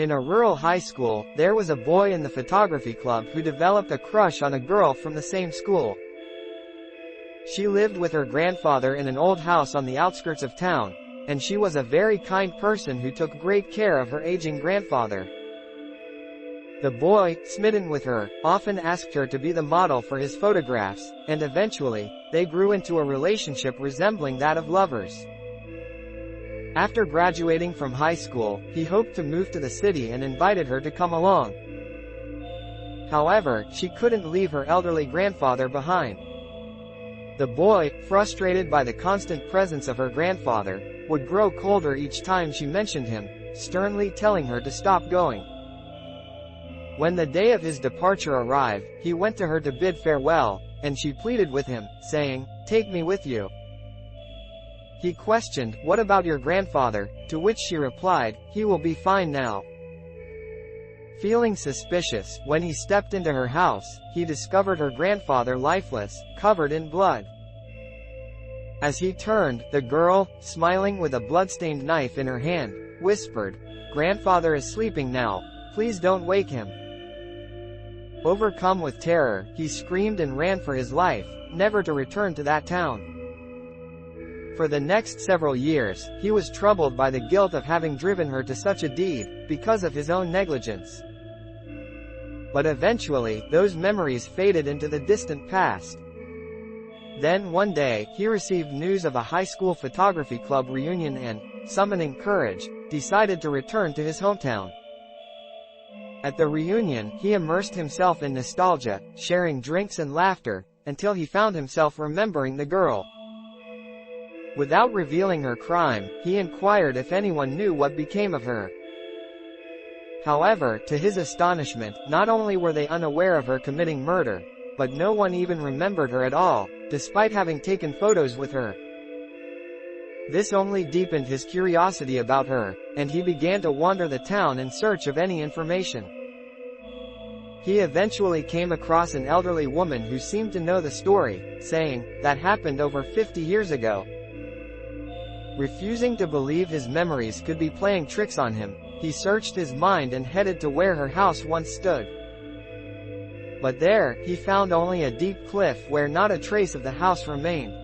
In a rural high school, there was a boy in the photography club who developed a crush on a girl from the same school. She lived with her grandfather in an old house on the outskirts of town, and she was a very kind person who took great care of her aging grandfather. The boy, smitten with her, often asked her to be the model for his photographs, and eventually, they grew into a relationship resembling that of lovers. After graduating from high school, he hoped to move to the city and invited her to come along. However, she couldn't leave her elderly grandfather behind. The boy, frustrated by the constant presence of her grandfather, would grow colder each time she mentioned him, sternly telling her to stop going. When the day of his departure arrived, he went to her to bid farewell, and she pleaded with him, saying, "Take me with you." He questioned, "What about your grandfather?" To which she replied, "He will be fine now." Feeling suspicious, when he stepped into her house, he discovered her grandfather lifeless, covered in blood. As he turned, the girl, smiling with a bloodstained knife in her hand, whispered, "Grandfather is sleeping now. Please don't wake him." Overcome with terror, he screamed and ran for his life, never to return to that town. For the next several years, he was troubled by the guilt of having driven her to such a deed, because of his own negligence. But eventually, those memories faded into the distant past. Then one day, he received news of a high school photography club reunion and, summoning courage, decided to return to his hometown. At the reunion, he immersed himself in nostalgia, sharing drinks and laughter, until he found himself remembering the girl. Without revealing her crime, he inquired if anyone knew what became of her. However, to his astonishment, not only were they unaware of her committing murder, but no one even remembered her at all, despite having taken photos with her. This only deepened his curiosity about her, and he began to wander the town in search of any information. He eventually came across an elderly woman who seemed to know the story, saying, "That happened over 50 years ago." Refusing to believe his memories could be playing tricks on him, he searched his mind and headed to where her house once stood. But there, he found only a deep cliff where not a trace of the house remained.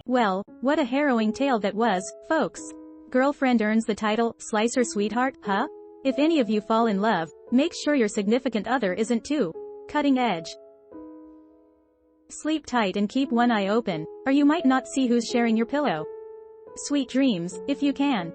Well, what a harrowing tale that was, folks. Girlfriend earns the title, Slicer Sweetheart, huh? If any of you fall in love, make sure your significant other isn't too cutting edge. Sleep tight and keep one eye open, or you might not see who's sharing your pillow. Sweet dreams, if you can.